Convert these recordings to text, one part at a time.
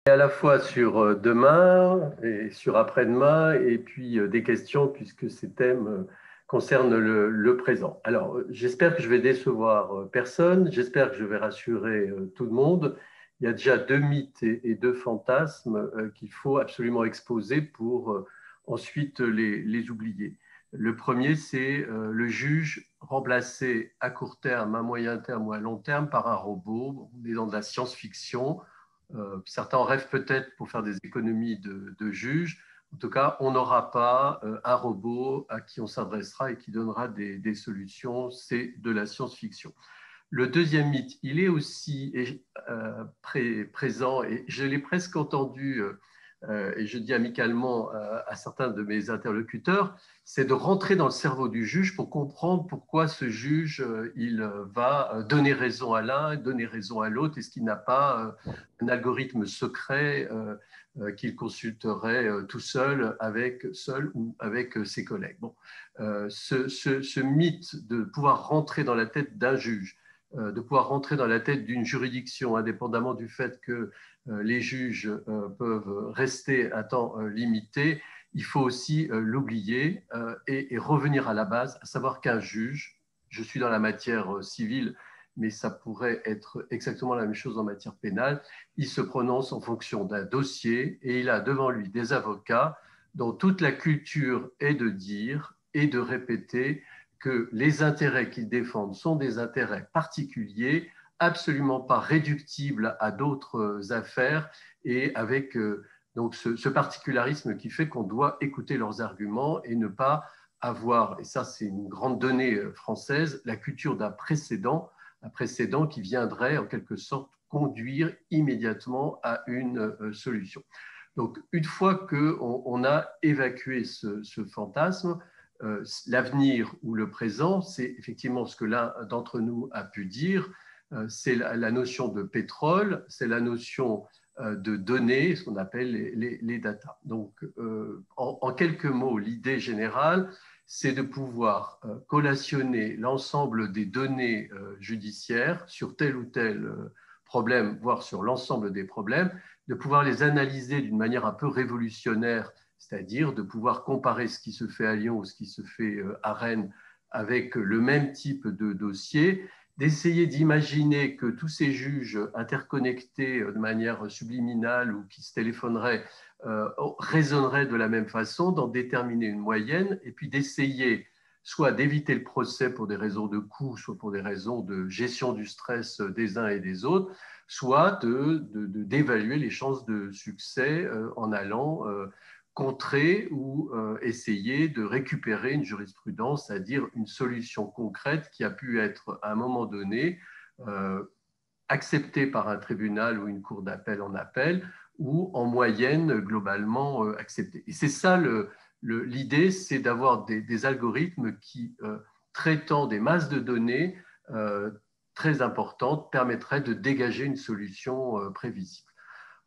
À la fois sur demain et sur après-demain, et puis des questions, puisque ces thèmes concernent le présent. Alors, j'espère que je vais décevoir personne, j'espère que je vais rassurer tout le monde. Il y a déjà deux mythes et deux fantasmes qu'il faut absolument exposer pour ensuite les oublier. Le premier, c'est le juge remplacé à court terme, à moyen terme ou à long terme par un robot. On est dans de la science-fiction. Certains en rêvent peut-être pour faire des économies de juges. En tout cas, on n'aura pas un robot à qui on s'adressera et qui donnera des solutions. C'est de la science-fiction. Le deuxième mythe, il est aussi présent et je l'ai presque entendu, et je dis amicalement à certains de mes interlocuteurs, c'est de rentrer dans le cerveau du juge pour comprendre pourquoi ce juge, il va donner raison à l'un, donner raison à l'autre, est-ce qu'il n'a pas un algorithme secret qu'il consulterait tout seul, seul ou avec ses collègues. Bon, ce mythe de pouvoir rentrer dans la tête d'un juge, de pouvoir rentrer dans la tête d'une juridiction, indépendamment du fait que les juges peuvent rester un temps limité, il faut aussi l'oublier et revenir à la base, à savoir qu'un juge, je suis dans la matière civile, mais ça pourrait être exactement la même chose en matière pénale, il se prononce en fonction d'un dossier et il a devant lui des avocats dont toute la culture est de dire et de répéter que les intérêts qu'ils défendent sont des intérêts particuliers, absolument pas réductibles à d'autres affaires et avec donc ce particularisme qui fait qu'on doit écouter leurs arguments et ne pas avoir, et ça c'est une grande donnée française, la culture d'un précédent, un précédent qui viendrait en quelque sorte conduire immédiatement à une solution. Donc, une fois qu'on a évacué ce fantasme, l'avenir ou le présent, c'est effectivement ce que l'un d'entre nous a pu dire, c'est la notion de pétrole, c'est la notion de données, ce qu'on appelle les data. Donc, en quelques mots, l'idée générale, c'est de pouvoir collationner l'ensemble des données judiciaires sur tel ou tel problème, voire sur l'ensemble des problèmes, de pouvoir les analyser d'une manière un peu révolutionnaire, c'est-à-dire de pouvoir comparer ce qui se fait à Lyon ou ce qui se fait à Rennes avec le même type de dossier, d'essayer d'imaginer que tous ces juges interconnectés de manière subliminale ou qui se téléphoneraient raisonneraient de la même façon, d'en déterminer une moyenne et puis d'essayer soit d'éviter le procès pour des raisons de coût, soit pour des raisons de gestion du stress des uns et des autres, soit d'évaluer les chances de succès en allant contrer ou essayer de récupérer une jurisprudence, c'est-à-dire une solution concrète qui a pu être à un moment donné acceptée par un tribunal ou une cour d'appel en appel ou en moyenne globalement acceptée. Et c'est ça l'idée, c'est d'avoir des algorithmes qui, traitant des masses de données très importantes, permettraient de dégager une solution prévisible.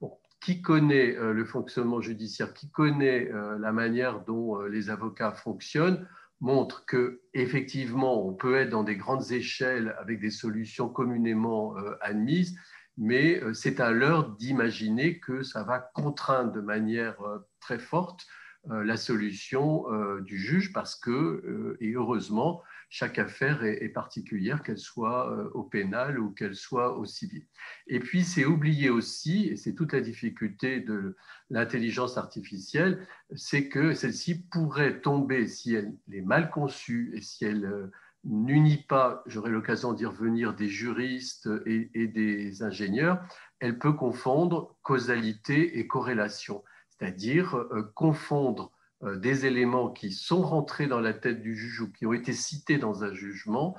Bon, qui connaît le fonctionnement judiciaire, qui connaît la manière dont les avocats fonctionnent, montre que effectivement on peut être dans des grandes échelles avec des solutions communément admises, mais c'est à l'heure d'imaginer que ça va contraindre de manière très forte la solution du juge parce que, et heureusement, chaque affaire est particulière, qu'elle soit au pénal ou qu'elle soit au civil. Et puis, c'est oublié aussi, et c'est toute la difficulté de l'intelligence artificielle, c'est que celle-ci pourrait tomber, si elle est mal conçue et si elle n'unit pas, j'aurai l'occasion d'y revenir, des juristes et des ingénieurs, elle peut confondre causalité et corrélation, c'est-à-dire confondre des éléments qui sont rentrés dans la tête du juge ou qui ont été cités dans un jugement,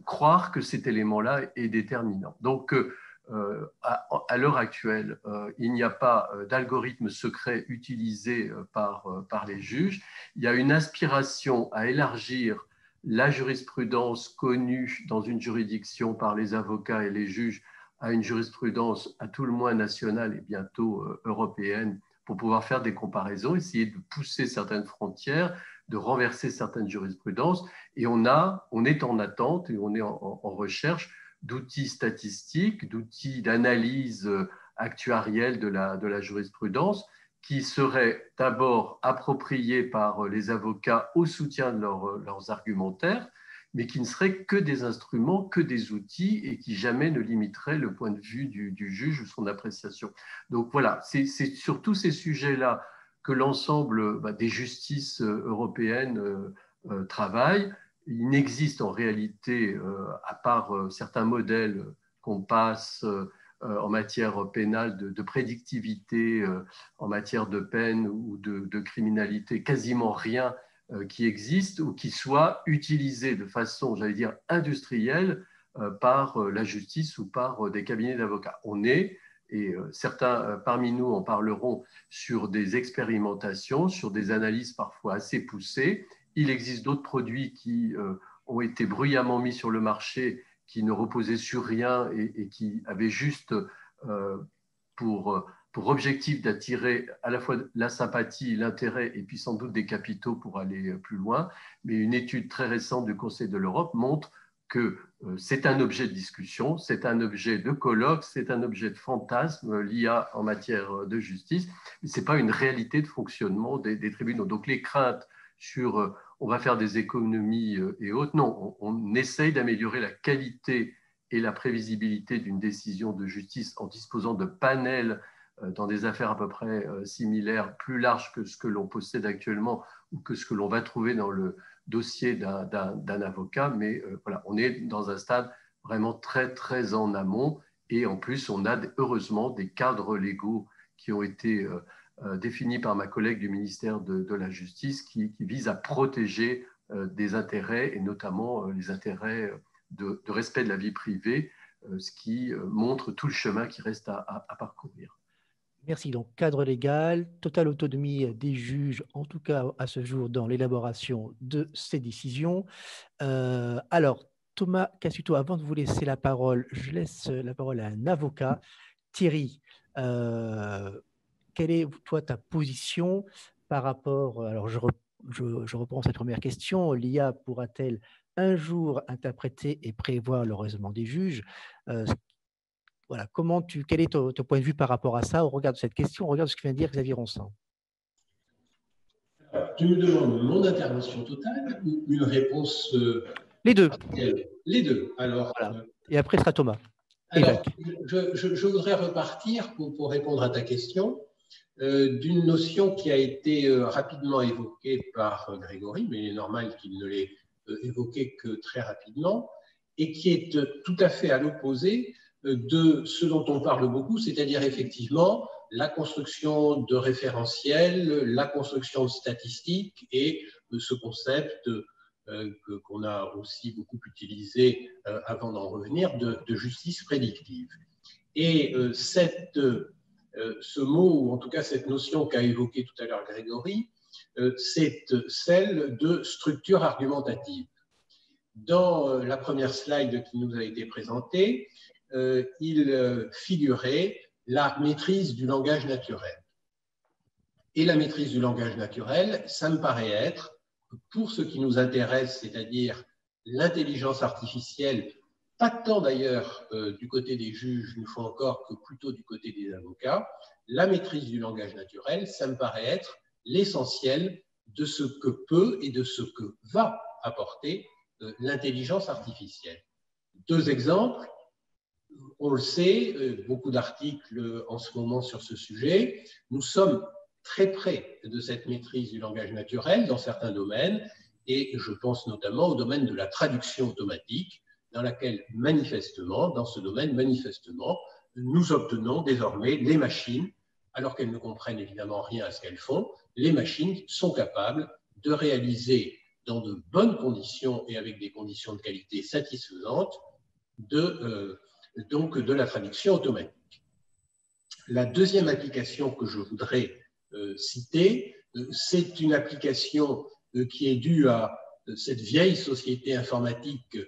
croire que cet élément-là est déterminant. Donc, à l'heure actuelle, il n'y a pas d'algorithme secret utilisé par les juges. Il y a une aspiration à élargir la jurisprudence connue dans une juridiction par les avocats et les juges à une jurisprudence à tout le moins nationale et bientôt européenne pour pouvoir faire des comparaisons, essayer de pousser certaines frontières, de renverser certaines jurisprudences. Et on est en attente et on est en recherche d'outils statistiques, d'outils d'analyse actuarielle de la jurisprudence, qui serait d'abord appropriée par les avocats au soutien de leurs argumentaires, mais qui ne seraient que des instruments, que des outils, et qui jamais ne limiteraient le point de vue du juge ou son appréciation. Donc voilà, c'est sur tous ces sujets-là que l'ensemble des justices européennes travaillent. Il n'existe en réalité, à part certains modèles qu'on passe en matière pénale de prédictivité, en matière de peine ou de criminalité, quasiment rien qui existe ou qui soit utilisé de façon, j'allais dire, industrielle par la justice ou par des cabinets d'avocats. On est, et certains parmi nous en parleront, sur des expérimentations, sur des analyses parfois assez poussées. Il existe d'autres produits qui ont été bruyamment mis sur le marché, qui ne reposaient sur rien et qui avaient juste pour objectif d'attirer à la fois la sympathie, l'intérêt et puis sans doute des capitaux pour aller plus loin. Mais une étude très récente du Conseil de l'Europe montre que c'est un objet de discussion, c'est un objet de colloque, c'est un objet de fantasme, l'IA en matière de justice, mais ce n'est pas une réalité de fonctionnement des tribunaux. Donc les craintes sur on va faire des économies et autres, non, on essaye d'améliorer la qualité et la prévisibilité d'une décision de justice en disposant de panels dans des affaires à peu près similaires, plus larges que ce que l'on possède actuellement ou que ce que l'on va trouver dans le dossier d'un avocat. Mais voilà, on est dans un stade vraiment très, très en amont. Et en plus, on a heureusement des cadres légaux qui ont été définis par ma collègue du ministère de la Justice qui visent à protéger des intérêts, et notamment les intérêts de respect de la vie privée, ce qui montre tout le chemin qui reste à parcourir. Merci. Donc, cadre légal, totale autonomie des juges, en tout cas à ce jour, dans l'élaboration de ces décisions. Alors, Thomas Cassuto, avant de vous laisser la parole, je laisse la parole à un avocat. Thierry, quelle est, toi, ta position par rapport… Alors, je reprends cette première question. L'IA pourra-t-elle un jour interpréter et prévoir le raisonnement des juges? Voilà, quel est ton point de vue par rapport à ça, au regard de cette question, au regard de ce que vient de dire Xavier Ronsan? Tu me demandes mon intervention totale ou une réponse Les deux. Les deux. Alors, voilà. Et après sera Thomas. Alors, je voudrais repartir pour répondre à ta question d'une notion qui a été rapidement évoquée par Grégory, mais il est normal qu'il ne l'ait évoquée que très rapidement, et qui est tout à fait à l'opposé de ce dont on parle beaucoup, c'est-à-dire effectivement la construction de référentiels, la construction de statistiques et ce concept qu'on a aussi beaucoup utilisé avant d'en revenir, de justice prédictive. Et ce mot, ou en tout cas cette notion qu'a évoquée tout à l'heure Grégory, c'est celle de structure argumentative. Dans la première slide qui nous a été présentée, il figurait la maîtrise du langage naturel. Et la maîtrise du langage naturel, ça me paraît être, pour ce qui nous intéresse, c'est-à-dire l'intelligence artificielle, pas tant d'ailleurs du côté des juges, une fois encore, que plutôt du côté des avocats, la maîtrise du langage naturel, ça me paraît être l'essentiel de ce que peut et de ce que va apporter l'intelligence artificielle. Deux exemples. On le sait, beaucoup d'articles en ce moment sur ce sujet. Nous sommes très près de cette maîtrise du langage naturel dans certains domaines, et je pense notamment au domaine de la traduction automatique, dans laquelle manifestement, dans ce domaine manifestement, nous obtenons désormais les machines, alors qu'elles ne comprennent évidemment rien à ce qu'elles font, les machines sont capables de réaliser dans de bonnes conditions et avec des conditions de qualité satisfaisantes donc de la traduction automatique. La deuxième application que je voudrais citer, c'est une application qui est due à cette vieille société informatique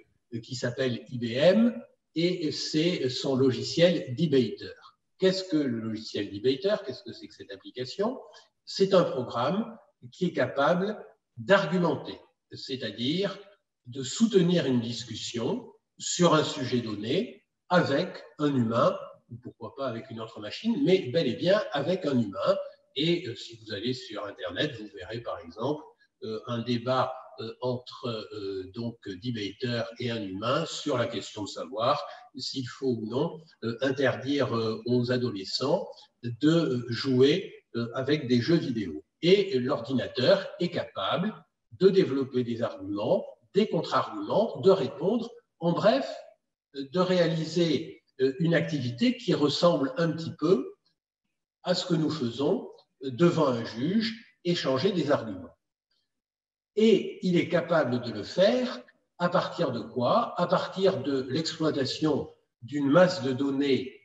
qui s'appelle IBM, et c'est son logiciel Debater. Qu'est-ce que le logiciel Debater? Qu'est-ce que c'est que cette application? C'est un programme qui est capable d'argumenter, c'est-à-dire de soutenir une discussion sur un sujet donné avec un humain ou pourquoi pas avec une autre machine, mais bel et bien avec un humain. Et si vous allez sur Internet, vous verrez par exemple un débat entre donc debater et un humain sur la question de savoir s'il faut ou non interdire aux adolescents de jouer avec des jeux vidéo. Et l'ordinateur est capable de développer des arguments, des contre-arguments, de répondre, en bref, de réaliser une activité qui ressemble un petit peu à ce que nous faisons devant un juge, échanger des arguments. Et il est capable de le faire à partir de quoi? À partir de l'exploitation d'une masse de données,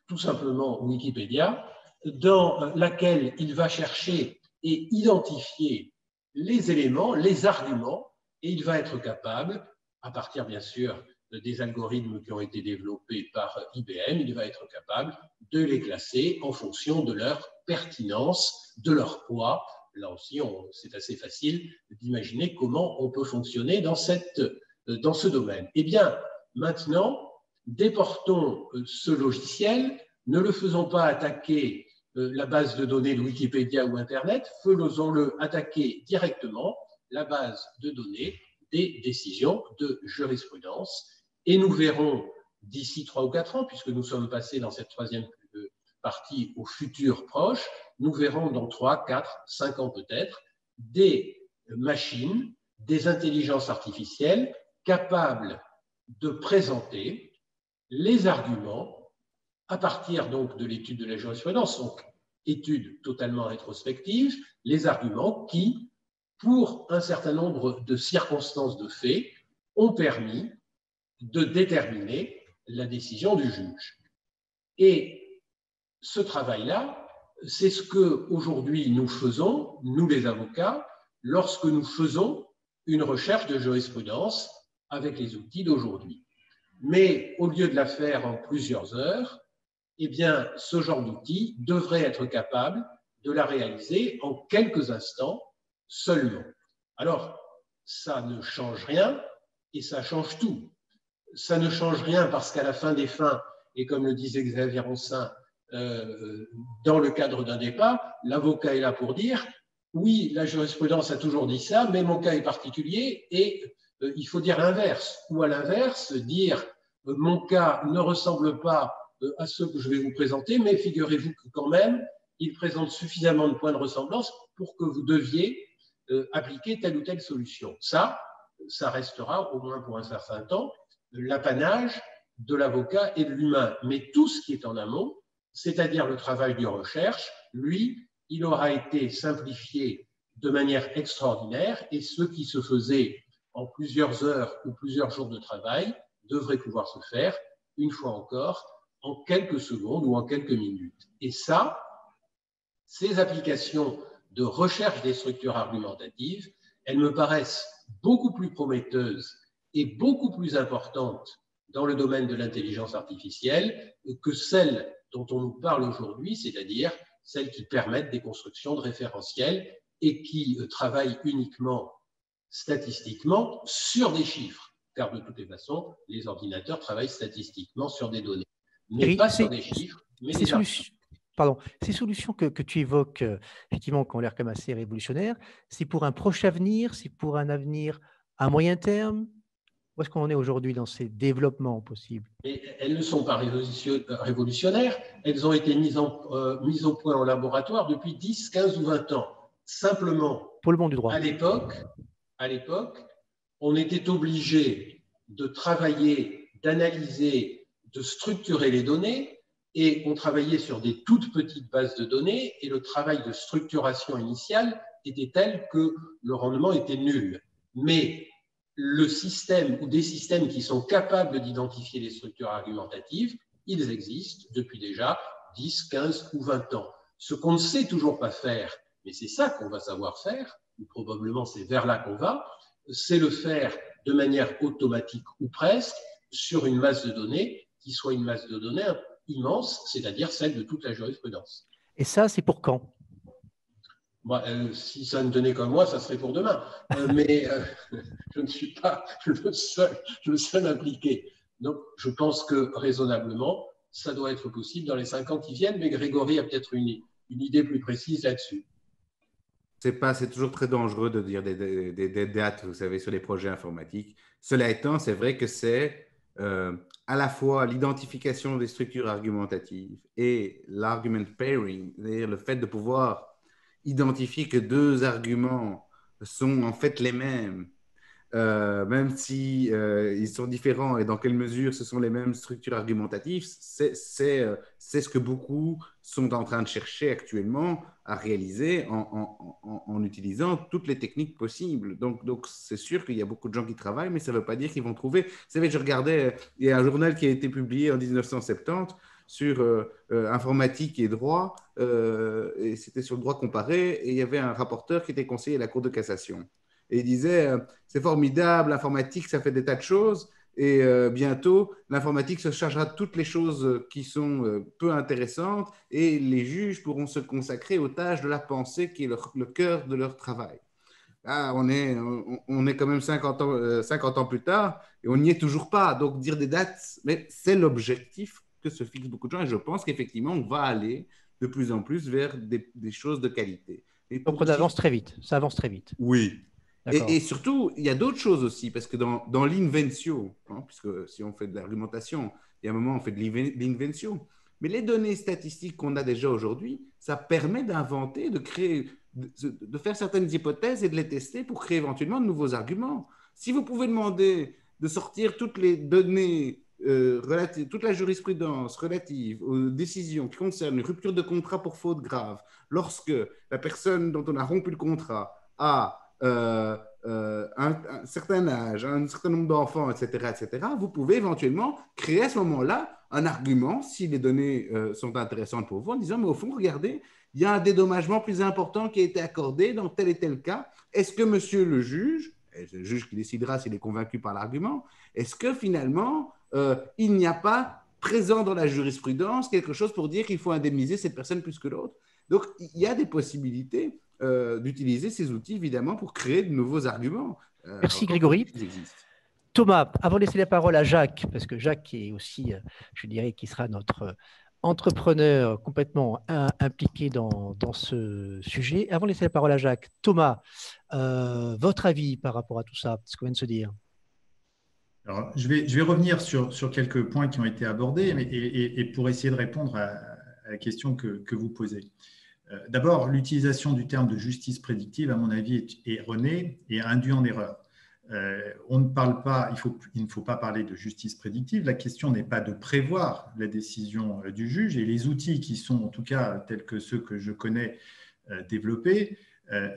tout simplement Wikipédia, dans laquelle il va chercher et identifier les éléments, les arguments, et il va être capable, à partir bien sûr des algorithmes qui ont été développés par IBM, il va être capable de les classer en fonction de leur pertinence, de leur poids. Là aussi, c'est assez facile d'imaginer comment on peut fonctionner dans ce domaine. Eh bien, maintenant, déportons ce logiciel, ne le faisons pas attaquer la base de données de Wikipédia ou Internet, faisons-le attaquer directement la base de données des décisions de jurisprudence. Et nous verrons d'ici 3 ou 4 ans, puisque nous sommes passés dans cette troisième partie au futur proche, nous verrons dans 3, 4, 5 ans peut-être, des machines, des intelligences artificielles capables de présenter les arguments à partir donc de l'étude de la jurisprudence, donc étude totalement rétrospective, les arguments qui, pour un certain nombre de circonstances de fait, ont permis de déterminer la décision du juge. Et ce travail-là, c'est ce qu'aujourd'hui nous faisons, nous les avocats, lorsque nous faisons une recherche de jurisprudence avec les outils d'aujourd'hui. Mais au lieu de la faire en plusieurs heures, eh bien, ce genre d'outil devrait être capable de la réaliser en quelques instants seulement. Alors, ça ne change rien et ça change tout. Ça ne change rien parce qu'à la fin des fins, et comme le disait Xavier Ronsin, dans le cadre d'un débat, l'avocat est là pour dire « Oui, la jurisprudence a toujours dit ça, mais mon cas est particulier et il faut dire l'inverse. » Ou à l'inverse, dire « Mon cas ne ressemble pas à ceux que je vais vous présenter, mais figurez-vous que quand même, il présente suffisamment de points de ressemblance pour que vous deviez appliquer telle ou telle solution. » Ça restera, au moins pour un certain temps, l'apanage de l'avocat et de l'humain. Mais tout ce qui est en amont, c'est-à-dire le travail de recherche, lui, il aura été simplifié de manière extraordinaire et ce qui se faisait en plusieurs heures ou plusieurs jours de travail devrait pouvoir se faire, une fois encore, en quelques secondes ou en quelques minutes. Et ça, ces applications de recherche des structures argumentatives, elles me paraissent beaucoup plus prometteuses et beaucoup plus importantes dans le domaine de l'intelligence artificielle que celles dont on nous parle aujourd'hui, c'est-à-dire celles qui permettent des constructions de référentiels et qui travaillent uniquement statistiquement sur des chiffres, car de toutes les façons, les ordinateurs travaillent statistiquement sur des données, mais pas sur des chiffres, mais des arguments. Pardon, ces solutions que tu évoques, effectivement, qui ont l'air quand même assez révolutionnaires, c'est pour un proche avenir, c'est pour un avenir à moyen terme? Où est-ce qu'on en est aujourd'hui dans ces développements possibles? Et elles ne sont pas révolutionnaires, elles ont été mises au point en laboratoire depuis 10, 15 ou 20 ans. Simplement, pour le monde du droit. À l'époque, on était obligé de travailler, d'analyser, de structurer les données, et on travaillait sur des toutes petites bases de données, et le travail de structuration initiale était tel que le rendement était nul. Mais le système ou des systèmes qui sont capables d'identifier les structures argumentatives, ils existent depuis déjà 10, 15 ou 20 ans. Ce qu'on ne sait toujours pas faire, mais c'est ça qu'on va savoir faire, ou probablement c'est vers là qu'on va, c'est le faire de manière automatique ou presque sur une masse de données qui soit une masse de données immense, c'est-à-dire celle de toute la jurisprudence. Et ça, c'est pour quand? Moi, si ça ne tenait comme moi, ça serait pour demain. Mais je ne suis pas le seul impliqué. Donc, je pense que raisonnablement, ça doit être possible dans les 5 ans qui viennent, mais Grégory a peut-être une idée plus précise là-dessus. C'est toujours très dangereux de dire des dates, vous savez, sur les projets informatiques. Cela étant, c'est vrai que c'est à la fois l'identification des structures argumentatives et l'argument pairing, c'est-à-dire le fait de pouvoir identifier que deux arguments sont en fait les mêmes, même si ils sont différents et dans quelle mesure ce sont les mêmes structures argumentatives, c'est ce que beaucoup sont en train de chercher actuellement à réaliser en utilisant toutes les techniques possibles. Donc c'est sûr qu'il y a beaucoup de gens qui travaillent, mais ça ne veut pas dire qu'ils vont trouver. Vous savez, je regardais, il y a un journal qui a été publié en 1970 sur informatique et droit, et c'était sur le droit comparé, et il y avait un rapporteur qui était conseiller à la Cour de cassation. Et il disait, c'est formidable, l'informatique, ça fait des tas de choses. Et bientôt, l'informatique se chargera de toutes les choses qui sont peu intéressantes et les juges pourront se consacrer aux tâches de la pensée qui est le cœur de leur travail. Là, on est quand même 50 ans plus tard et on n'y est toujours pas. Donc, dire des dates, mais c'est l'objectif que se fixent beaucoup de gens. Et je pense qu'effectivement, on va aller de plus en plus vers des choses de qualité. Donc, on avance très vite. Ça avance très vite. Oui. Et surtout, il y a d'autres choses aussi, parce que dans l'inventio, puisque si on fait de l'argumentation, il y a un moment, on fait de l'inventio. Mais les données statistiques qu'on a déjà aujourd'hui, ça permet d'inventer, de créer, de faire certaines hypothèses et de les tester pour créer éventuellement de nouveaux arguments. Si vous pouvez demander de sortir toutes les données relatives, toute la jurisprudence relative aux décisions qui concernent une rupture de contrat pour faute grave, lorsque la personne dont on a rompu le contrat a un certain âge, un certain nombre d'enfants, etc., vous pouvez éventuellement créer à ce moment-là un argument, si les données sont intéressantes pour vous, en disant, mais au fond, regardez, il y a un dédommagement plus important qui a été accordé dans tel et tel cas. Est-ce que monsieur le juge, et c'est le juge qui décidera s'il est convaincu par l'argument, est-ce que finalement, il n'y a pas présent dans la jurisprudence quelque chose pour dire qu'il faut indemniser cette personne plus que l'autre? Donc, il y a des possibilités d'utiliser ces outils, évidemment, pour créer de nouveaux arguments. Merci, Grégory. Thomas, avant de laisser la parole à Jacques, parce que Jacques est aussi, je dirais, qui sera notre entrepreneur complètement impliqué dans ce sujet. Avant de laisser la parole à Jacques, Thomas, votre avis par rapport à tout ça, ce qu'on vient de se dire? Alors, je vais revenir sur quelques points qui ont été abordés et pour essayer de répondre à la question que vous posez. D'abord, l'utilisation du terme de justice prédictive, à mon avis, est erronée et induit en erreur. On ne parle pas, il ne faut pas parler de justice prédictive. La question n'est pas de prévoir la décision du juge et les outils qui sont, en tout cas, tels que ceux que je connais développés,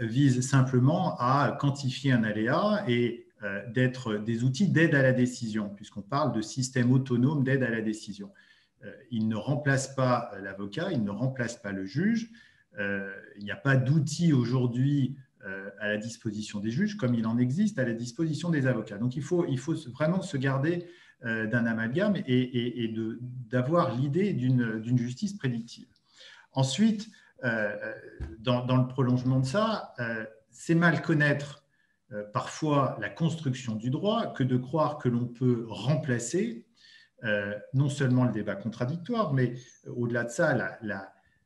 visent simplement à quantifier un aléa et d'être des outils d'aide à la décision, puisqu'on parle de système autonome d'aide à la décision. Ils ne remplacent pas l'avocat, ils ne remplacent pas le juge. Il n'y a pas d'outils aujourd'hui à la disposition des juges comme il en existe à la disposition des avocats. Donc, il faut vraiment se garder d'un amalgame et d'avoir l'idée d'une justice prédictive. Ensuite, dans le prolongement de ça, c'est mal connaître parfois la construction du droit que de croire que l'on peut remplacer non seulement le débat contradictoire, mais au-delà de ça,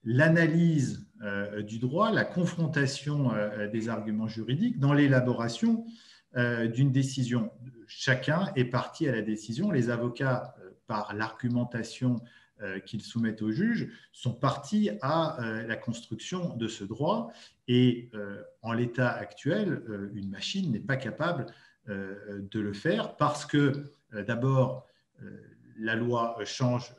l'analyse du droit, la confrontation des arguments juridiques dans l'élaboration d'une décision. Chacun est partie à la décision. Les avocats, par l'argumentation qu'ils soumettent au juge, sont partis à la construction de ce droit. Et en l'état actuel, une machine n'est pas capable de le faire parce que, d'abord, la loi change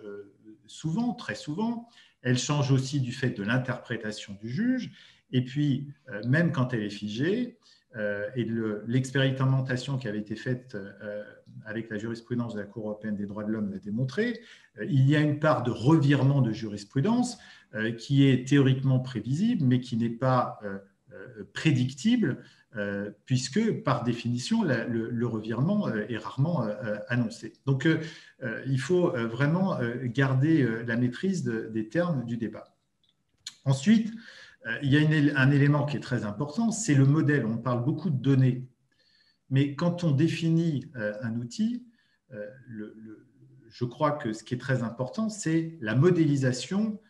souvent, très souvent. Elle change aussi du fait de l'interprétation du juge. Et puis, même quand elle est figée, et l'expérimentation qui avait été faite avec la jurisprudence de la Cour européenne des droits de l'homme l'a démontré, il y a une part de revirement de jurisprudence qui est théoriquement prévisible, mais qui n'est pas prédictible, puisque, par définition, le revirement est rarement annoncé. Donc, il faut vraiment garder la maîtrise des termes du débat. Ensuite, il y a un élément qui est très important, c'est le modèle. On parle beaucoup de données, mais quand on définit un outil, je crois que ce qui est très important, c'est la modélisation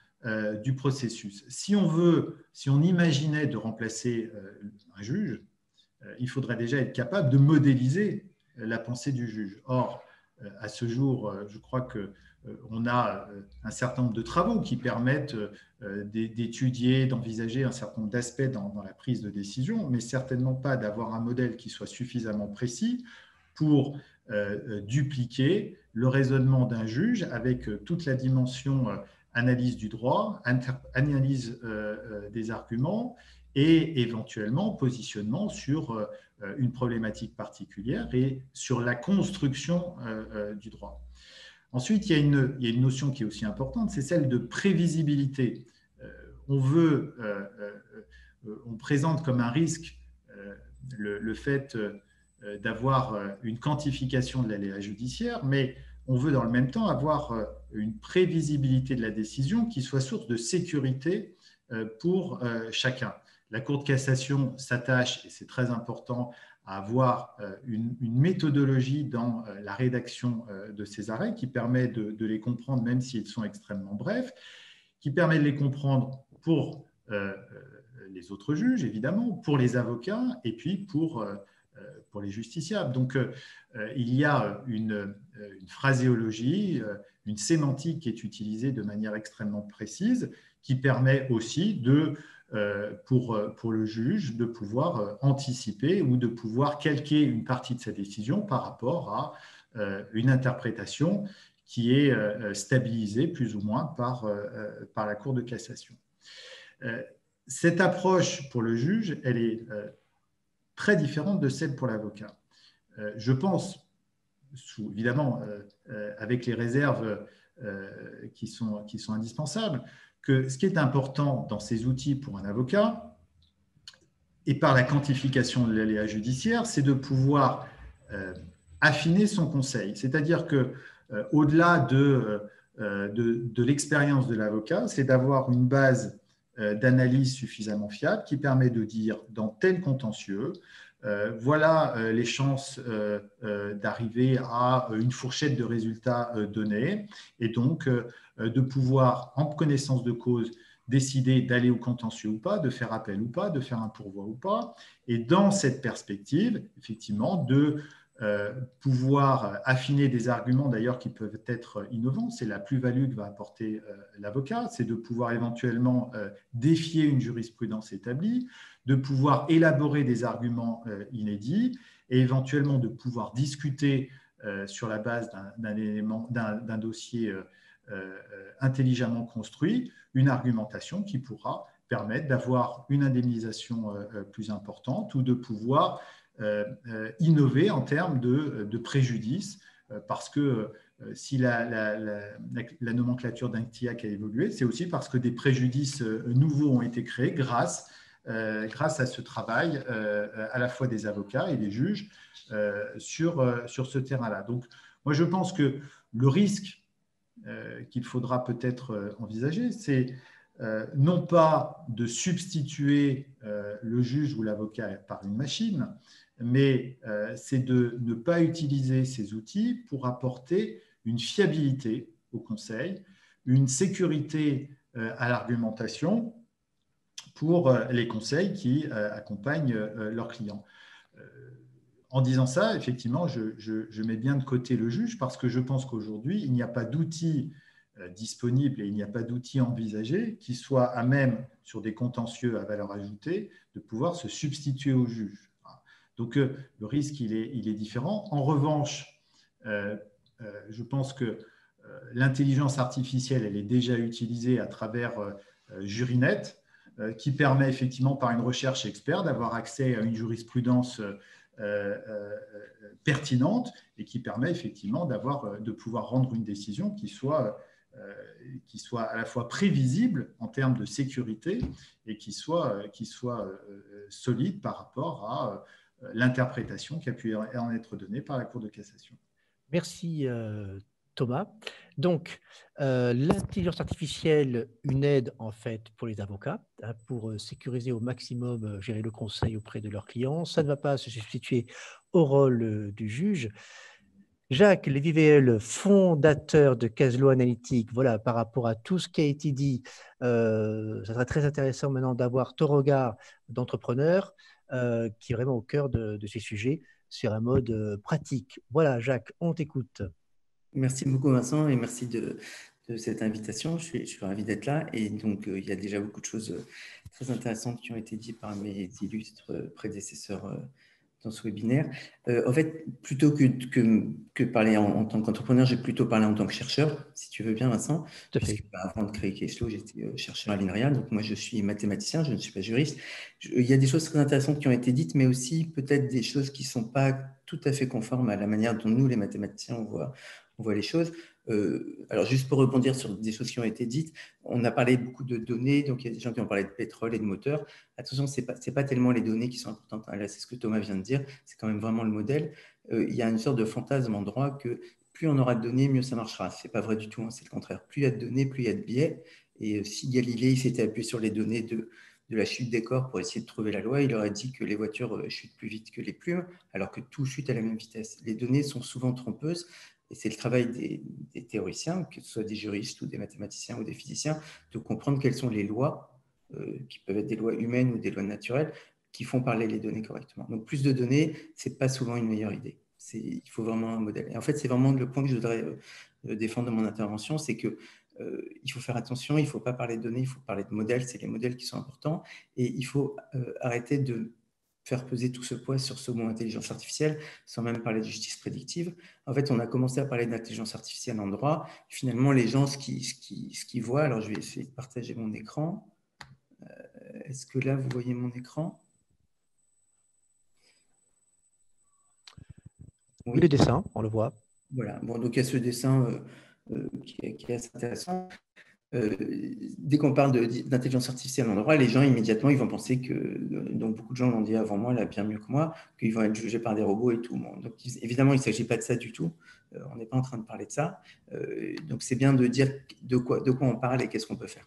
du processus. Si on imaginait de remplacer un juge, il faudrait déjà être capable de modéliser la pensée du juge. Or, à ce jour, je crois qu'on a un certain nombre de travaux qui permettent d'étudier, d'envisager un certain nombre d'aspects dans la prise de décision, mais certainement pas d'avoir un modèle qui soit suffisamment précis pour dupliquer le raisonnement d'un juge avec toute la dimension analyse du droit, analyse des arguments et éventuellement positionnement sur une problématique particulière et sur la construction du droit. Ensuite, il y a une notion qui est aussi importante, c'est celle de prévisibilité. On présente comme un risque le fait d'avoir une quantification de l'aléa judiciaire, mais on veut dans le même temps avoir une prévisibilité de la décision qui soit source de sécurité pour chacun. La Cour de cassation s'attache, et c'est très important, à avoir une méthodologie dans la rédaction de ces arrêts qui permet de les comprendre même s'ils sont extrêmement brefs, qui permet de les comprendre pour les autres juges, évidemment, pour les avocats et puis pour les justiciables. Donc, il y a une phraséologie, une sémantique qui est utilisée de manière extrêmement précise qui permet aussi pour le juge de pouvoir anticiper ou de pouvoir calquer une partie de sa décision par rapport à une interprétation qui est stabilisée plus ou moins par la Cour de cassation. Cette approche pour le juge, elle est très différente de celle pour l'avocat. Je pense, évidemment, avec les réserves qui sont indispensables, que ce qui est important dans ces outils pour un avocat, et par la quantification de l'aléa judiciaire, c'est de pouvoir affiner son conseil. C'est-à-dire qu'au-delà de l'expérience de l'avocat, c'est d'avoir une base d'analyse suffisamment fiable qui permet de dire dans tel contentieux, voilà les chances d'arriver à une fourchette de résultats donnée et donc de pouvoir, en connaissance de cause, décider d'aller au contentieux ou pas, de faire appel ou pas, de faire un pourvoi ou pas. Et dans cette perspective, effectivement, de pouvoir affiner des arguments d'ailleurs qui peuvent être innovants. C'est la plus-value que va apporter l'avocat, c'est de pouvoir éventuellement défier une jurisprudence établie, de pouvoir élaborer des arguments inédits et éventuellement de pouvoir discuter sur la base d'un dossier intelligemment construit, une argumentation qui pourra permettre d'avoir une indemnisation plus importante ou de pouvoir innover en termes de préjudice, parce que si la nomenclature d'Inctiac a évolué, c'est aussi parce que des préjudices nouveaux ont été créés grâce à ce travail à la fois des avocats et des juges sur ce terrain-là. Donc, moi, je pense que le risque qu'il faudra peut-être envisager, c'est non pas de substituer le juge ou l'avocat par une machine, mais c'est de ne pas utiliser ces outils pour apporter une fiabilité au conseil, une sécurité à l'argumentation pour les conseils qui accompagnent leurs clients. En disant ça, effectivement, je mets bien de côté le juge parce que je pense qu'aujourd'hui, il n'y a pas d'outils disponibles et il n'y a pas d'outils envisagés qui soient à même, sur des contentieux à valeur ajoutée, de pouvoir se substituer au juge. Donc, le risque, il est différent. En revanche, je pense que l'intelligence artificielle, elle est déjà utilisée à travers Jurinet, qui permet effectivement, par une recherche expert, d'avoir accès à une jurisprudence pertinente et qui permet effectivement de pouvoir rendre une décision qui soit à la fois prévisible en termes de sécurité et qui soit solide par rapport à l'interprétation qui a pu en être donnée par la Cour de cassation. Merci Thomas. Donc, l'intelligence artificielle, une aide en fait pour les avocats, pour sécuriser au maximum, gérer le conseil auprès de leurs clients. Ça ne va pas se substituer au rôle du juge. Jacques Lévy-Veil, fondateur de Caselo Analytique, voilà, par rapport à tout ce qui a été dit, ça serait très intéressant maintenant d'avoir ton regard d'entrepreneur qui est vraiment au cœur de ces sujets sur un mode pratique. Voilà, Jacques, on t'écoute. Merci beaucoup Vincent et merci de cette invitation. Je suis ravi d'être là et donc il y a déjà beaucoup de choses très intéressantes qui ont été dites par mes illustres prédécesseurs dans ce webinaire. En fait, plutôt que parler en tant qu'entrepreneur, j'ai plutôt parlé en tant que chercheur, si tu veux bien Vincent. Tout à fait. Avant de créer Caselo, j'étais chercheur à l'INRIA, donc moi je suis mathématicien, je ne suis pas juriste. Il y a des choses très intéressantes qui ont été dites, mais aussi peut-être des choses qui ne sont pas tout à fait conformes à la manière dont nous, les mathématiciens, on voit les choses. Alors, juste pour rebondir sur des choses qui ont été dites, on a parlé beaucoup de données, donc il y a des gens qui ont parlé de pétrole et de moteur. Attention, ce n'est pas tellement les données qui sont importantes. Là, c'est ce que Thomas vient de dire, c'est quand même vraiment le modèle. Il y a une sorte de fantasme en droit que plus on aura de données, mieux ça marchera. Ce n'est pas vrai du tout, hein, c'est le contraire. Plus il y a de données, plus il y a de biais. Et si Galilée s'était appuyé sur les données de la chute des corps pour essayer de trouver la loi, il aurait dit que les voitures chutent plus vite que les plumes, alors que tout chute à la même vitesse. Les données sont souvent trompeuses. Et c'est le travail des théoriciens, que ce soit des juristes ou des mathématiciens ou des physiciens, de comprendre quelles sont les lois, qui peuvent être des lois humaines ou des lois naturelles, qui font parler les données correctement. Donc, plus de données, ce n'est pas souvent une meilleure idée. Il faut vraiment un modèle. Et en fait, c'est vraiment le point que je voudrais défendre dans mon intervention, c'est que il faut faire attention, il ne faut pas parler de données, il faut parler de modèles, c'est les modèles qui sont importants, et il faut arrêter de faire peser tout ce poids sur ce mot intelligence artificielle, sans même parler de justice prédictive. En fait, on a commencé à parler d'intelligence artificielle en droit. Finalement, les gens, ce qu'ils voient, alors je vais essayer de partager mon écran. Est-ce que là, vous voyez mon écran? Oui, le dessin, on le voit. Voilà, bon, donc il y a ce dessin qui est assez intéressant. Dès qu'on parle d'intelligence artificielle en droit, les gens immédiatement ils vont penser que, donc beaucoup de gens l'ont dit avant moi, là bien mieux que moi, qu'ils vont être jugés par des robots et tout. Bon, donc évidemment, il ne s'agit pas de ça du tout. On n'est pas en train de parler de ça. Donc c'est bien de dire de quoi on parle et qu'est-ce qu'on peut faire.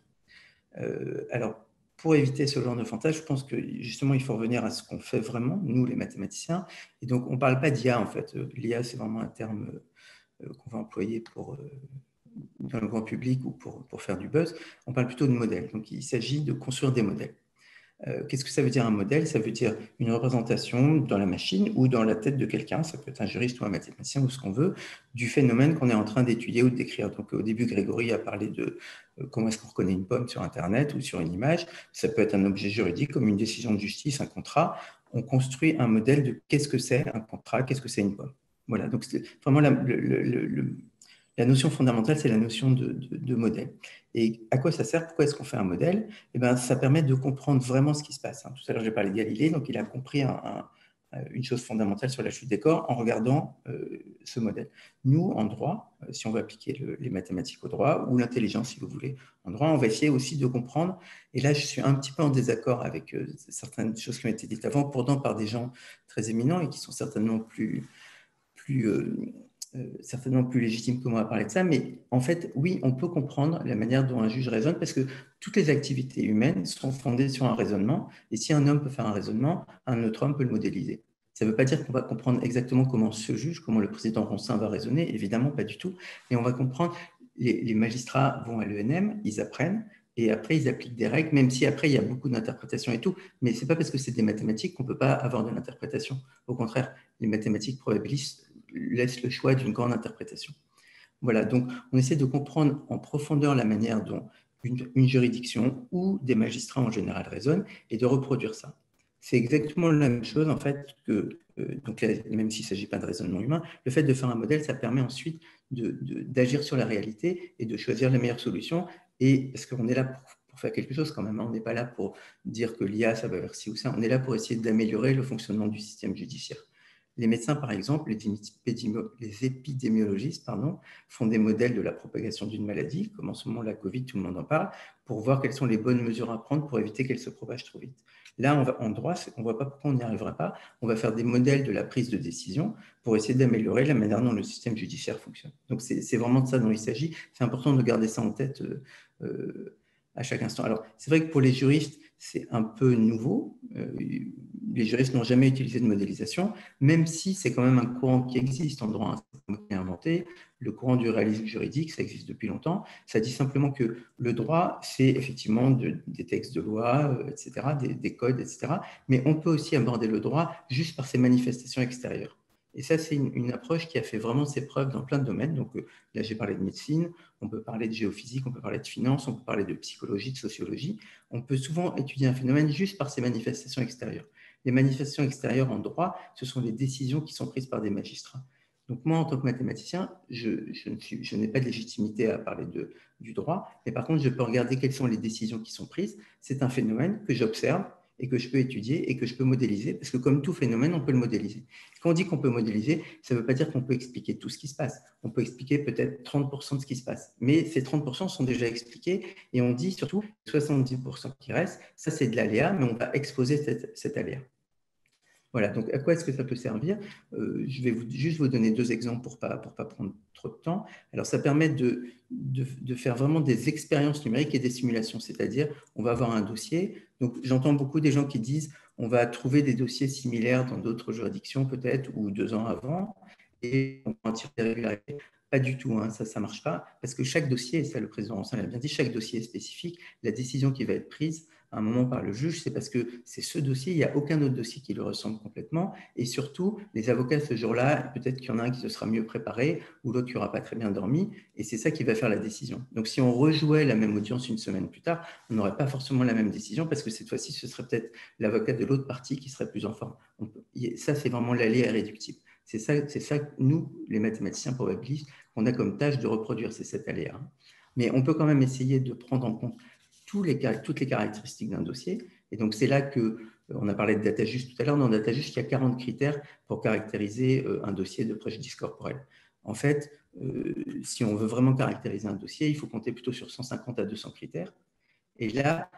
Alors, pour éviter ce genre de fantasme, je pense que justement, il faut revenir à ce qu'on fait vraiment, nous les mathématiciens. Et donc, on ne parle pas d'IA en fait. L'IA, c'est vraiment un terme qu'on va employer dans le grand public ou pour faire du buzz, on parle plutôt de modèles. Donc, il s'agit de construire des modèles. Qu'est-ce que ça veut dire un modèle? Ça veut dire une représentation dans la machine ou dans la tête de quelqu'un, ça peut être un juriste ou un mathématicien ou ce qu'on veut, du phénomène qu'on est en train d'étudier ou de décrire. Donc, au début, Grégory a parlé de comment est-ce qu'on reconnaît une pomme sur Internet ou sur une image. Ça peut être un objet juridique comme une décision de justice, un contrat. On construit un modèle de qu'est-ce que c'est un contrat, qu'est-ce que c'est une pomme. Voilà, donc c'est vraiment la notion fondamentale, c'est la notion de modèle. Et à quoi ça sert? Pourquoi est-ce qu'on fait un modèle? Eh bien, ça permet de comprendre vraiment ce qui se passe. Tout à l'heure, j'ai parlé de Galilée, donc il a compris une chose fondamentale sur la chute des corps en regardant ce modèle. Nous, en droit, si on veut appliquer les mathématiques au droit, ou l'intelligence, si vous voulez, en droit, on va essayer aussi de comprendre, et là, je suis un petit peu en désaccord avec certaines choses qui ont été dites avant, pourtant par des gens très éminents et qui sont certainement certainement plus légitime que moi à parler de ça, mais en fait, oui, on peut comprendre la manière dont un juge raisonne parce que toutes les activités humaines sont fondées sur un raisonnement, et si un homme peut faire un raisonnement, un autre homme peut le modéliser. Ça ne veut pas dire qu'on va comprendre exactement comment ce juge, comment le président Ronsin va raisonner, évidemment pas du tout, mais on va comprendre, les magistrats vont à l'ENM, ils apprennent, et après ils appliquent des règles, même si après il y a beaucoup d'interprétations et tout, mais ce n'est pas parce que c'est des mathématiques qu'on ne peut pas avoir de l'interprétation. Au contraire, les mathématiques probabilistes laisse le choix d'une grande interprétation. Voilà, donc on essaie de comprendre en profondeur la manière dont une juridiction ou des magistrats en général raisonnent et de reproduire ça. C'est exactement la même chose en fait que, donc là, même s'il ne s'agit pas de raisonnement humain, le fait de faire un modèle, ça permet ensuite d'agir sur la réalité et de choisir la meilleure solution, et parce qu'on est là pour faire quelque chose quand même, on n'est pas là pour dire que l'IA, ça va vers ci ou ça, on est là pour essayer d'améliorer le fonctionnement du système judiciaire. Les médecins, par exemple, les épidémiologistes, font des modèles de la propagation d'une maladie, comme en ce moment la Covid, tout le monde en parle, pour voir quelles sont les bonnes mesures à prendre pour éviter qu'elle se propage trop vite. Là, en droit, on ne voit pas pourquoi on n'y arrivera pas. On va faire des modèles de la prise de décision pour essayer d'améliorer la manière dont le système judiciaire fonctionne. Donc, c'est vraiment de ça dont il s'agit. C'est important de garder ça en tête à chaque instant. Alors, c'est vrai que pour les juristes, c'est un peu nouveau. Les juristes n'ont jamais utilisé de modélisation, même si c'est quand même un courant qui existe en droit, hein, c'est pas inventé. Le courant du réalisme juridique, ça existe depuis longtemps. Ça dit simplement que le droit, c'est effectivement des textes de loi, etc., des codes, etc. Mais on peut aussi aborder le droit juste par ses manifestations extérieures. Et ça, c'est une approche qui a fait vraiment ses preuves dans plein de domaines. Donc là, j'ai parlé de médecine, on peut parler de géophysique, on peut parler de finance, on peut parler de psychologie, de sociologie. On peut souvent étudier un phénomène juste par ses manifestations extérieures. Les manifestations extérieures en droit, ce sont les décisions qui sont prises par des magistrats. Donc moi, en tant que mathématicien, je n'ai pas de légitimité à parler du droit, mais par contre, je peux regarder quelles sont les décisions qui sont prises. C'est un phénomène que j'observe et que je peux étudier et que je peux modéliser, parce que comme tout phénomène, on peut le modéliser. Quand on dit qu'on peut modéliser, ça ne veut pas dire qu'on peut expliquer tout ce qui se passe. On peut expliquer peut-être 30% de ce qui se passe, mais ces 30% sont déjà expliqués et on dit surtout 70% qui restent, ça c'est de l'aléa, mais on va exposer cet aléa. Voilà, donc à quoi est-ce que ça peut servir? Je vais juste vous donner 2 exemples pour pas prendre trop de temps. Alors, ça permet de faire vraiment des expériences numériques et des simulations, c'est-à-dire on va avoir un dossier. Donc, j'entends beaucoup des gens qui disent on va trouver des dossiers similaires dans d'autres juridictions peut-être ou 2 ans avant et on va en tirer des régularités. Pas du tout, hein, ça ne marche pas parce que chaque dossier, et ça le président Rancin l'a bien dit, chaque dossier est spécifique. La décision qui va être prise à un moment par le juge, c'est parce que c'est ce dossier, il n'y a aucun autre dossier qui le ressemble complètement. Et surtout, les avocats, ce jour-là, peut-être qu'il y en a un qui se sera mieux préparé ou l'autre qui n'aura pas très bien dormi. Et c'est ça qui va faire la décision. Donc, si on rejouait la même audience une semaine plus tard, on n'aurait pas forcément la même décision parce que cette fois-ci, ce serait peut-être l'avocat de l'autre partie qui serait plus en forme. Ça, c'est vraiment l'aléa irréductible. C'est ça que nous, les mathématiciens probabilistes, qu'on a comme tâche de reproduire, c'est cet aléa. Mais on peut quand même essayer de prendre en compte toutes les caractéristiques d'un dossier. Et donc, c'est là qu'on a parlé de DataJust tout à l'heure. Dans DataJust, il y a 40 critères pour caractériser un dossier de préjudice corporel. En fait, si on veut vraiment caractériser un dossier, il faut compter plutôt sur 150 à 200 critères. Et là,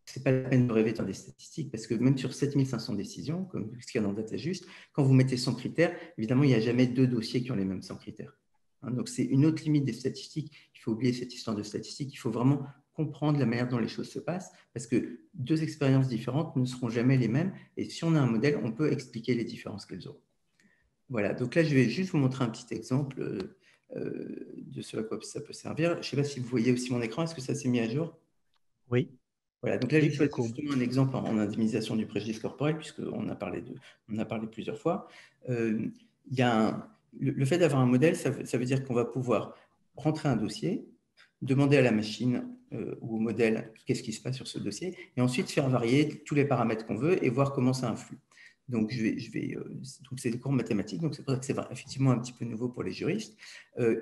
ce n'est pas la peine de rêver dans des statistiques, parce que même sur 7500 décisions, comme ce qu'il y a dans DataJust, quand vous mettez 100 critères, évidemment, il n'y a jamais 2 dossiers qui ont les mêmes 100 critères. Donc, c'est une autre limite des statistiques. Il faut oublier cette histoire de statistiques. Il faut vraiment comprendre la manière dont les choses se passent, parce que 2 expériences différentes ne seront jamais les mêmes. Et si on a un modèle, on peut expliquer les différences qu'elles auront. Voilà, donc là, je vais juste vous montrer un petit exemple de ce à quoi ça peut servir. Je ne sais pas si vous voyez aussi mon écran. Est-ce que ça s'est mis à jour? Oui. Voilà, donc là, j'ai choisi justement un exemple en indemnisation du préjudice corporel, puisqu'on a parlé plusieurs fois. Il y a le fait d'avoir un modèle, ça veut dire qu'on va pouvoir rentrer un dossier, demander à la machine ou au modèle qu'est-ce qui se passe sur ce dossier, et ensuite faire varier tous les paramètres qu'on veut et voir comment ça influe. Donc, donc c'est des cours mathématiques, donc c'est pour ça que c'est effectivement un petit peu nouveau pour les juristes.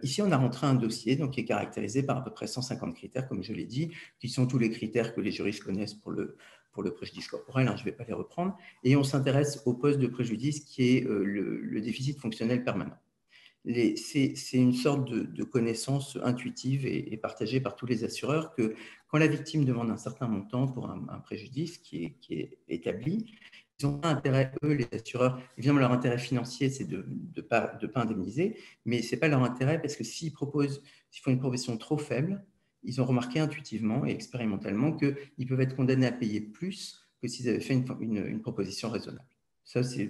Ici, on a rentré un dossier donc, qui est caractérisé par à peu près 150 critères, comme je l'ai dit, qui sont tous les critères que les juristes connaissent pour le préjudice corporel, hein, je ne vais pas les reprendre, et on s'intéresse au poste de préjudice qui est le déficit fonctionnel permanent. C'est une sorte de connaissance intuitive et partagée par tous les assureurs que quand la victime demande un certain montant pour un préjudice qui est établi, ils ont un intérêt, eux, les assureurs, évidemment, leur intérêt financier, c'est de ne pas indemniser, mais ce n'est pas leur intérêt parce que s'ils font une proposition trop faible, ils ont remarqué intuitivement et expérimentalement qu'ils peuvent être condamnés à payer plus que s'ils avaient fait une proposition raisonnable. Ça, c'est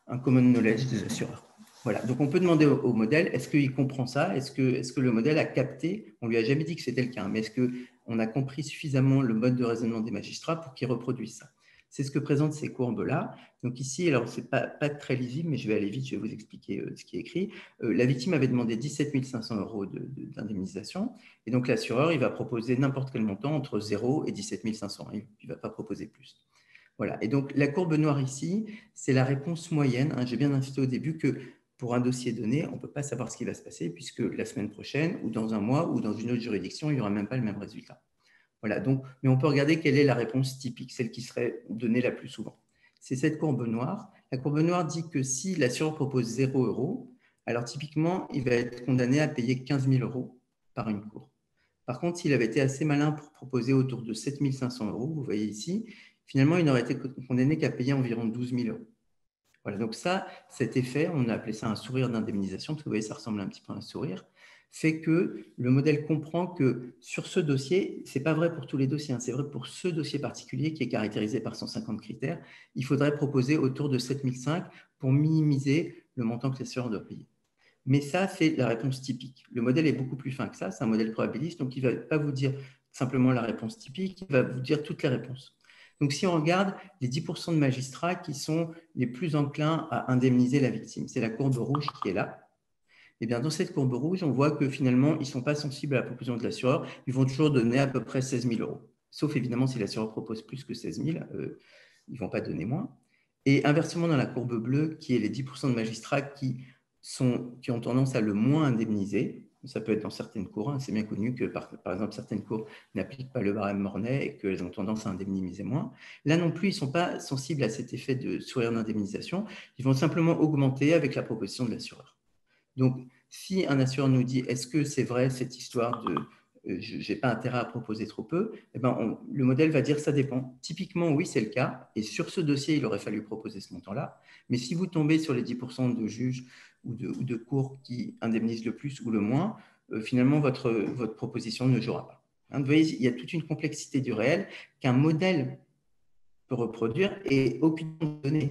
un common knowledge des assureurs. Voilà, donc on peut demander au modèle, est-ce qu'il comprend ça? Est-ce que le modèle a capté? On ne lui a jamais dit que c'était le cas, mais est-ce qu'on a compris suffisamment le mode de raisonnement des magistrats pour qu'ils reproduisent ça? C'est ce que présentent ces courbes-là. Donc ici, alors ce n'est pas très lisible, mais je vais aller vite, je vais vous expliquer ce qui est écrit. La victime avait demandé 17 500 € d'indemnisation, et donc l'assureur, il va proposer n'importe quel montant entre 0 et 17 500. Il ne va pas proposer plus. Voilà, et donc la courbe noire ici, c'est la réponse moyenne. Hein. J'ai bien insisté au début que pour un dossier donné, on ne peut pas savoir ce qui va se passer puisque la semaine prochaine ou dans un mois ou dans une autre juridiction, il n'y aura même pas le même résultat. Voilà, donc, mais on peut regarder quelle est la réponse typique, celle qui serait donnée la plus souvent. C'est cette courbe noire. La courbe noire dit que si l'assureur propose 0 €, alors typiquement, il va être condamné à payer 15 000 € par une cour. Par contre, s'il avait été assez malin pour proposer autour de 7 500 €, vous voyez ici, finalement, il n'aurait été condamné qu'à payer environ 12 000 €. Voilà, donc cet effet, on a appelé ça un sourire d'indemnisation, parce que vous voyez, ça ressemble un petit peu à un sourire. fait que le modèle comprend que sur ce dossier, ce n'est pas vrai pour tous les dossiers, hein, c'est vrai pour ce dossier particulier qui est caractérisé par 150 critères, il faudrait proposer autour de 7005 pour minimiser le montant que l'assureur doit payer. Mais ça, c'est la réponse typique. Le modèle est beaucoup plus fin que ça, c'est un modèle probabiliste, donc il ne va pas vous dire simplement la réponse typique, il va vous dire toutes les réponses. Donc, si on regarde les 10% de magistrats qui sont les plus enclins à indemniser la victime, c'est la courbe rouge qui est là. Et bien, dans cette courbe rouge, on voit que finalement, ils ne sont pas sensibles à la proposition de l'assureur. Ils vont toujours donner à peu près 16 000 euros. Sauf évidemment si l'assureur propose plus que 16 000, ils ne vont pas donner moins. Et inversement, dans la courbe bleue, qui est les 10% de magistrats qui ont tendance à le moins indemniser, ça peut être dans certaines cours, hein, c'est bien connu que par exemple certaines cours n'appliquent pas le barème Mornay et qu'elles ont tendance à indemniser moins. Là non plus, ils ne sont pas sensibles à cet effet de sourire d'indemnisation, ils vont simplement augmenter avec la proposition de l'assureur. Donc, si un assureur nous dit « est-ce que c'est vrai cette histoire de je n'ai pas intérêt à proposer trop peu », eh ben, le modèle va dire « ça dépend ». Typiquement, oui, c'est le cas. Et sur ce dossier, il aurait fallu proposer ce montant-là. Mais si vous tombez sur les 10% de juges ou de cours qui indemnisent le plus ou le moins, finalement, votre proposition ne jouera pas. Hein, vous voyez, il y a toute une complexité du réel qu'un modèle peut reproduire et aucune donnée.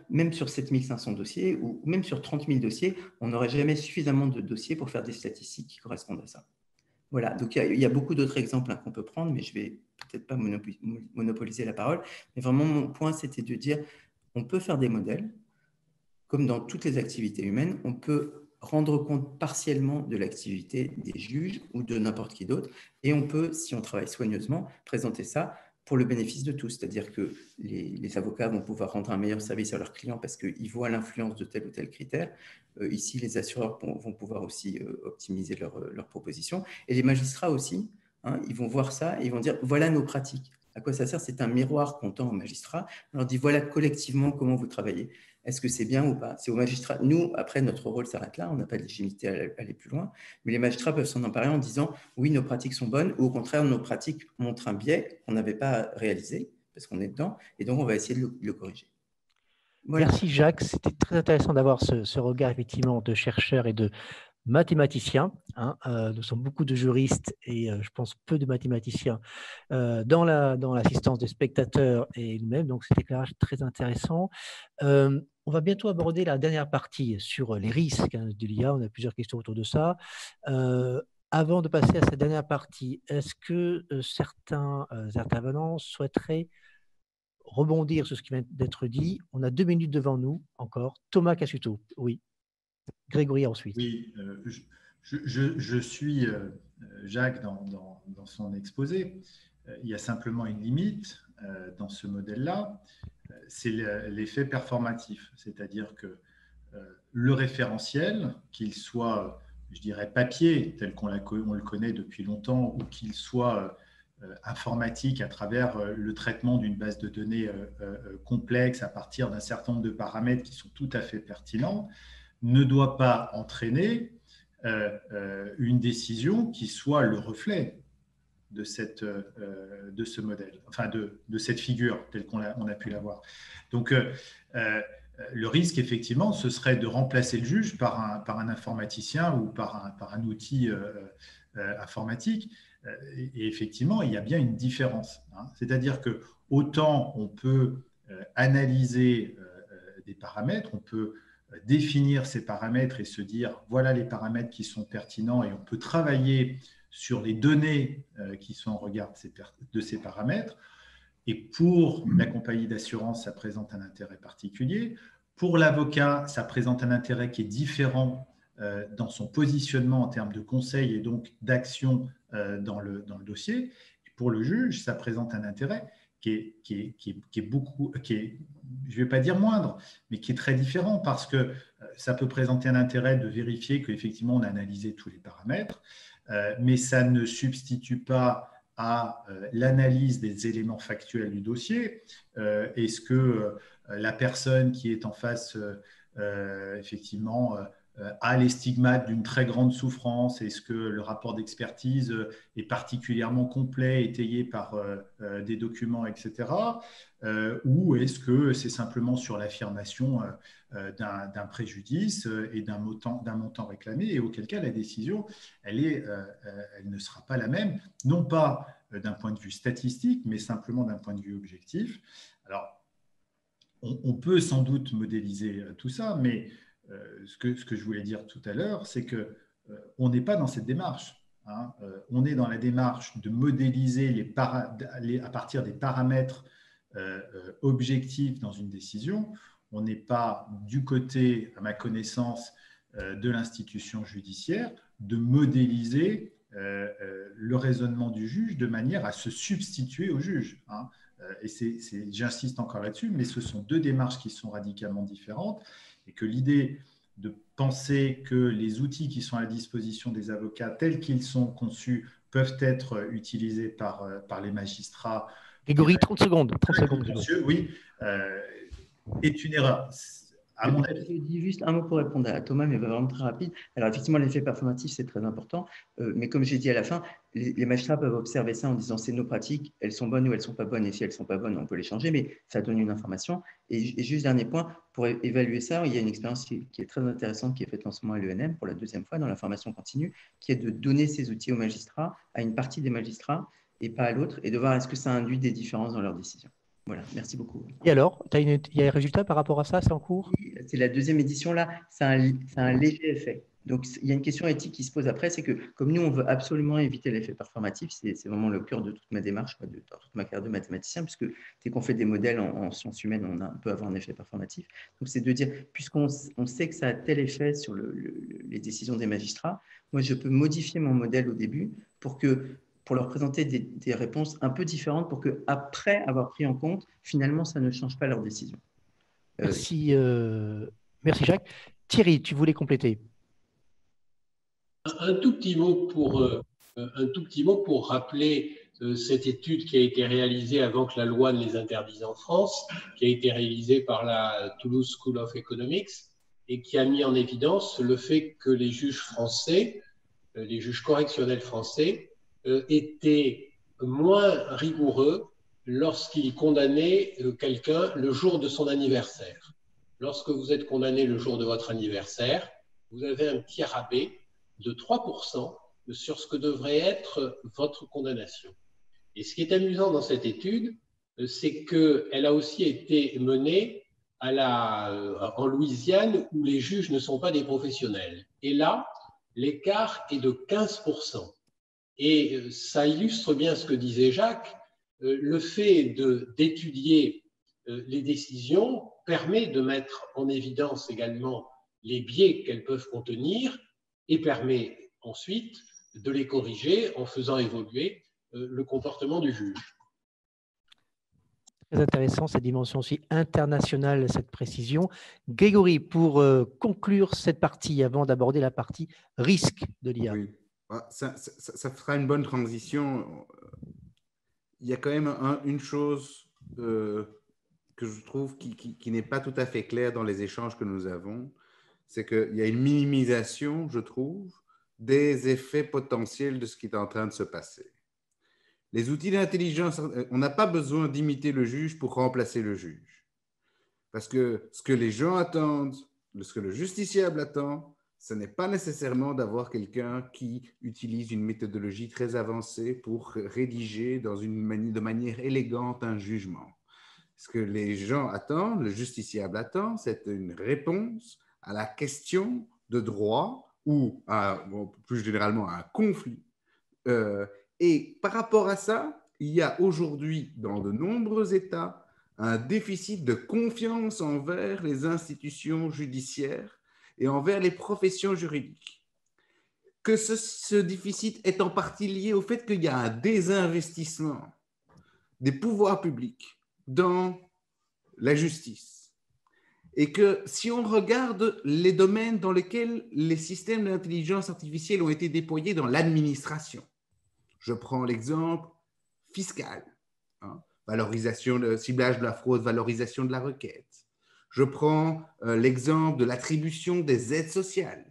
Même sur 7500 dossiers ou même sur 30 000 dossiers, on n'aurait jamais suffisamment de dossiers pour faire des statistiques qui correspondent à ça. Voilà, donc il y a beaucoup d'autres exemples hein, qu'on peut prendre, mais je ne vais peut-être pas monopoliser la parole. Mais vraiment, mon point, c'était de dire on peut faire des modèles, comme dans toutes les activités humaines, on peut rendre compte partiellement de l'activité des juges ou de n'importe qui d'autre, et on peut, si on travaille soigneusement, présenter ça pour le bénéfice de tous, c'est-à-dire que les avocats vont pouvoir rendre un meilleur service à leurs clients parce qu'ils voient l'influence de tel ou tel critère. Ici, les assureurs vont pouvoir aussi optimiser leurs propositions. Et les magistrats aussi, hein, ils vont voir ça et ils vont dire, voilà nos pratiques. À quoi ça sert? C'est un miroir qu'on tend aux magistrats. On leur dit, voilà collectivement comment vous travaillez. Est-ce que c'est bien ou pas? C'est aux magistrats. Nous, après, notre rôle s'arrête là. On n'a pas de légitimité à aller plus loin. Mais les magistrats peuvent s'en emparer en disant oui, nos pratiques sont bonnes, ou au contraire, nos pratiques montrent un biais qu'on n'avait pas réalisé parce qu'on est dedans. Et donc, on va essayer de le corriger. Voilà. Merci Jacques. C'était très intéressant d'avoir ce regard effectivement de chercheurs et de mathématiciens. Hein. Nous sommes beaucoup de juristes et je pense peu de mathématiciens dans l'assistance des spectateurs et nous-mêmes. Donc, cet éclairage très intéressant. On va bientôt aborder la dernière partie sur les risques hein, de l'IA. On a plusieurs questions autour de ça. Avant de passer à cette dernière partie, est-ce que certains intervenants souhaiteraient rebondir sur ce qui vient d'être dit? On a 2 minutes devant nous encore. Thomas Cassuto, oui. Grégory ensuite. Oui, je suis Jacques dans son exposé. Il y a simplement une limite dans ce modèle-là, c'est l'effet performatif, c'est-à-dire que le référentiel, qu'il soit, je dirais, papier, tel qu'on le connaît depuis longtemps, ou qu'il soit informatique à travers le traitement d'une base de données complexe à partir d'un certain nombre de paramètres qui sont tout à fait pertinents, ne doit pas entraîner une décision qui soit le reflet de ce modèle, enfin de cette figure telle qu'on a pu la voir. Donc, le risque, effectivement, ce serait de remplacer le juge par un informaticien ou par un outil informatique. Et effectivement, il y a bien une différence. Hein. C'est-à-dire que autant on peut analyser des paramètres, on peut définir ces paramètres et se dire voilà les paramètres qui sont pertinents et on peut travailler sur les données qui sont en regard de ces paramètres. Et pour la compagnie d'assurance, ça présente un intérêt particulier. Pour l'avocat, ça présente un intérêt qui est différent dans son positionnement en termes de conseil et donc d'action dans le dossier. Et pour le juge, ça présente un intérêt qui est beaucoup, je ne vais pas dire moindre, mais qui est très différent parce que ça peut présenter un intérêt de vérifier qu'effectivement on a analysé tous les paramètres, mais ça ne substitue pas à l'analyse des éléments factuels du dossier. Est-ce que la personne qui est en face, effectivement, a les stigmates d'une très grande souffrance? Est-ce que le rapport d'expertise est particulièrement complet, étayé par des documents, etc. Ou est-ce que c'est simplement sur l'affirmation d'un préjudice et d'un montant réclamé, et auquel cas la décision, elle ne sera pas la même, non pas d'un point de vue statistique, mais simplement d'un point de vue objectif. Alors, on peut sans doute modéliser tout ça, mais ce que je voulais dire tout à l'heure, c'est qu'on n'est pas dans cette démarche. Hein. On est dans la démarche de modéliser à partir des paramètres objectifs dans une décision. On n'est pas du côté, à ma connaissance, de l'institution judiciaire, de modéliser le raisonnement du juge de manière à se substituer au juge. Hein. Et j'insiste encore là-dessus, mais ce sont deux démarches qui sont radicalement différentes, et que l'idée de penser que les outils qui sont à la disposition des avocats, tels qu'ils sont conçus, peuvent être utilisés par les magistrats. Grégory, 30 secondes. 30 secondes. Oui, est une erreur. À mon avis. Je dis juste un mot pour répondre à Thomas, mais vraiment très rapide. Alors, effectivement, l'effet performatif, c'est très important. Mais comme j'ai dit à la fin, les magistrats peuvent observer ça en disant c'est nos pratiques, elles sont bonnes ou elles ne sont pas bonnes. Et si elles ne sont pas bonnes, on peut les changer, mais ça donne une information. Et juste dernier point, pour évaluer ça, il y a une expérience qui est très intéressante qui est faite en ce moment à l'ENM pour la deuxième fois dans la formation continue, qui est de donner ces outils aux magistrats, à une partie des magistrats et pas à l'autre, et de voir est-ce que ça induit des différences dans leurs décisions. Voilà, merci beaucoup. Et alors, il y a un résultat par rapport à ça, c'est en cours? C'est la deuxième édition, là, c'est un léger effet. Donc, il y a une question éthique qui se pose après, c'est que comme nous, on veut absolument éviter l'effet performatif, c'est vraiment le cœur de toute ma démarche, de toute ma carrière de mathématicien, puisque dès qu'on fait des modèles en sciences humaines, on peut avoir un effet performatif. Donc, c'est de dire, puisqu'on sait que ça a tel effet sur les décisions des magistrats, moi, je peux modifier mon modèle au début pour leur présenter des réponses un peu différentes pour qu'après avoir pris en compte, finalement, ça ne change pas leur décision. Merci, merci Jacques. Thierry, tu voulais compléter? Un tout petit mot pour rappeler cette étude qui a été réalisée avant que la loi ne les interdise en France, qui a été réalisée par la Toulouse School of Economics et qui a mis en évidence le fait que les juges français, les juges correctionnels français, étaient moins rigoureux lorsqu'ils condamnaient quelqu'un le jour de son anniversaire. Lorsque vous êtes condamné le jour de votre anniversaire, vous avez un petit rabais de 3% sur ce que devrait être votre condamnation. Et ce qui est amusant dans cette étude, c'est qu'elle a aussi été menée en Louisiane, où les juges ne sont pas des professionnels. Et là, l'écart est de 15%. Et ça illustre bien ce que disait Jacques, le fait d'étudier les décisions permet de mettre en évidence également les biais qu'elles peuvent contenir et permet ensuite de les corriger en faisant évoluer le comportement du juge. Très intéressant, cette dimension aussi internationale, cette précision. Grégory, pour conclure cette partie, avant d'aborder la partie risque de l'IA. Oui. Ça fera une bonne transition. Il y a quand même une chose que je trouve qui n'est pas tout à fait claire dans les échanges que nous avons, c'est qu'il y a une minimisation, je trouve, des effets potentiels de ce qui est en train de se passer. Les outils d'intelligence, on n'a pas besoin d'imiter le juge pour remplacer le juge. Parce que ce que les gens attendent, ce que le justiciable attend, ce n'est pas nécessairement d'avoir quelqu'un qui utilise une méthodologie très avancée pour rédiger de manière élégante un jugement. Ce que les gens attendent, le justiciable attend, c'est une réponse à la question de droit ou plus généralement à un conflit. Et par rapport à ça, il y a aujourd'hui dans de nombreux États un déficit de confiance envers les institutions judiciaires et envers les professions juridiques. Que ce déficit est en partie lié au fait qu'il y a un désinvestissement des pouvoirs publics dans la justice. Et que si on regarde les domaines dans lesquels les systèmes d'intelligence artificielle ont été déployés dans l'administration, je prends l'exemple fiscal, valorisation, ciblage de la fraude, valorisation de la requête. Je prends l'exemple de l'attribution des aides sociales,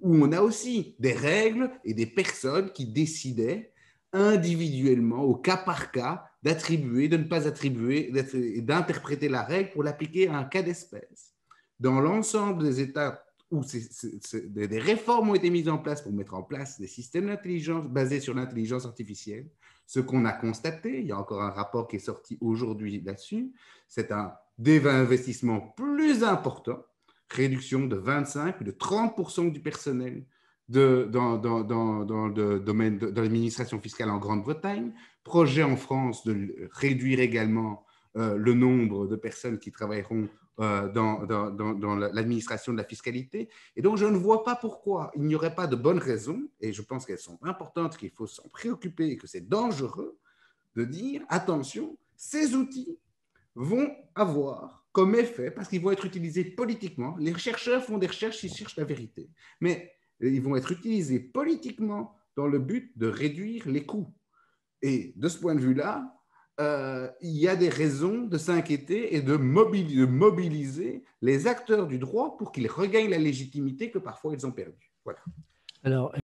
où on a aussi des règles et des personnes qui décidaient individuellement, au cas par cas, d'attribuer, de ne pas attribuer, d'interpréter la règle pour l'appliquer à un cas d'espèce. Dans l'ensemble des États où des réformes ont été mises en place pour mettre en place des systèmes d'intelligence basés sur l'intelligence artificielle, ce qu'on a constaté, il y a encore un rapport qui est sorti aujourd'hui là-dessus, c'est un désinvestissement plus important, réduction de 25 ou de 30% du personnel dans le domaine de l'administration fiscale en Grande-Bretagne, projet en France de réduire également le nombre de personnes qui travailleront dans l'administration de la fiscalité. Et donc, je ne vois pas pourquoi il n'y aurait pas de bonnes raisons, et je pense qu'elles sont importantes, qu'il faut s'en préoccuper et que c'est dangereux de dire, attention, ces outils vont avoir comme effet, parce qu'ils vont être utilisés politiquement, les chercheurs font des recherches, ils cherchent la vérité, mais ils vont être utilisés politiquement dans le but de réduire les coûts. Et de ce point de vue-là, il y a des raisons de s'inquiéter et de mobiliser les acteurs du droit pour qu'ils regagnent la légitimité que parfois ils ont perdue. Voilà. Alors,